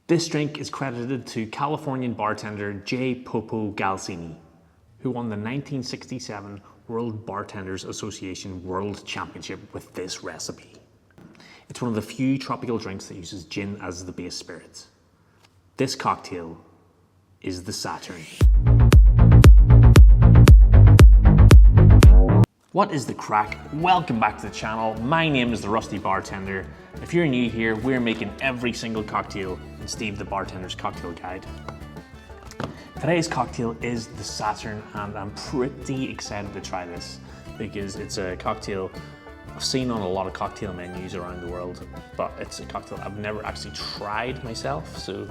This drink is credited to Californian bartender J. Popo Galsini, who won the 1967 World Bartenders Association World Championship with this recipe. It's one of the few tropical drinks that uses gin as the base spirit. This cocktail is the Saturn. What is the crack? Welcome back to the channel. My name is the Rusty Bartender. If you're new here, we're making every single cocktail in Steve the Bartender's Cocktail Guide. Today's cocktail is the Saturn, and I'm pretty excited to try this because it's a cocktail I've seen on a lot of cocktail menus around the world, but it's a cocktail I've never actually tried myself, so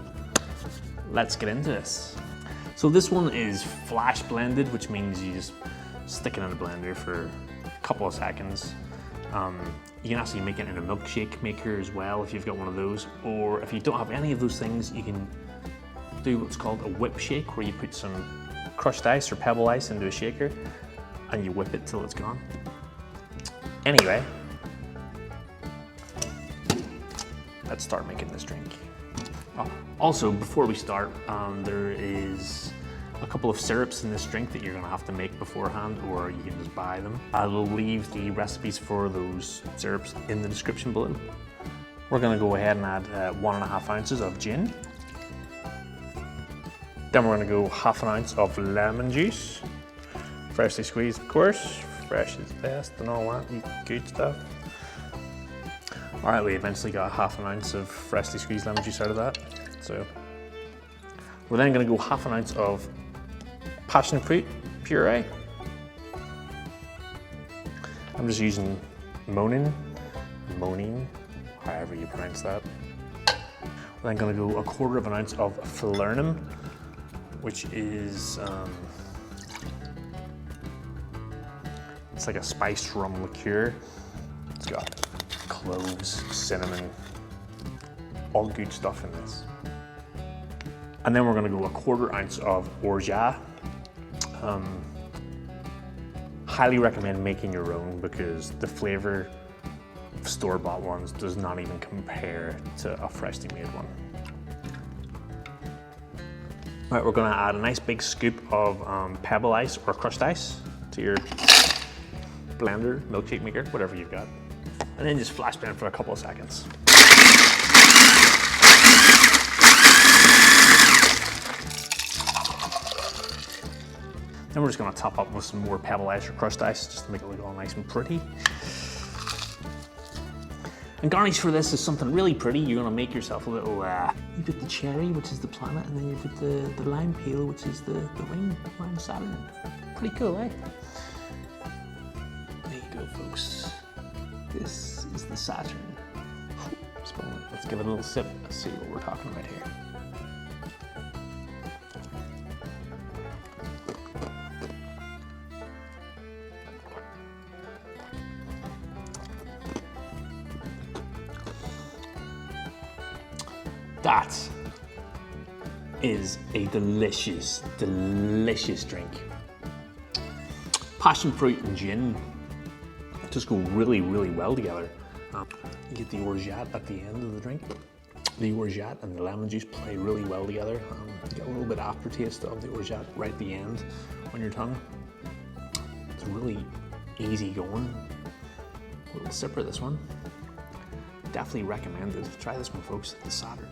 let's get into this. So this one is flash blended, which means you just stick it in a blender for a couple of seconds. You can actually make it in a milkshake maker as well if you've got one of those, or if you don't have any of those things, you can do what's called a whip shake, where you put some crushed ice or pebble ice into a shaker and you whip it till it's gone. Anyway, let's start making this drink. Also, before we start, there is a couple of syrups in this drink that you're gonna have to make beforehand, or you can just buy them. I will leave the recipes for those syrups in the description below. We're gonna go ahead and add 1.5 ounces of gin. Then we're gonna go 1/2 ounce of lemon juice. Freshly squeezed, of course. Fresh is best and all that good stuff. All right, we eventually got 1/2 ounce of freshly squeezed lemon juice out of that. So we're then gonna go 1/2 ounce of passion fruit puree. I'm just using Monin, however you pronounce that. We're then gonna go 1/4 ounce of Falernum, which is, it's like a spiced rum liqueur. It's got cloves, cinnamon, all good stuff in this. And then we're gonna go 1/4 ounce of Orgeat. Highly recommend making your own because the flavor of store-bought ones does not even compare to a freshly made one. All right, we're gonna add a nice big scoop of pebble ice or crushed ice to your blender, milkshake maker, whatever you've got. And then just flash blend for a couple of seconds. Then we're just gonna top up with some more pebble ice or crushed ice just to make it look all nice and pretty. And garnish for this is something really pretty. You're gonna make yourself a little, you put the cherry, which is the planet, and then you put the lime peel, which is the ring around Saturn. Pretty cool, eh? There you go, folks. This is the Saturn. Let's give it a little sip. Let's see what we're talking about here. That is a delicious, delicious drink. Passion fruit and gin just go really, really well together. You get the Orgeat at the end of the drink. The Orgeat and the lemon juice play really well together. You get a little bit aftertaste of the Orgeat right at the end on your tongue. It's really easy going. A little sipper, this one. Definitely recommended. Try this one, folks, the Saturn.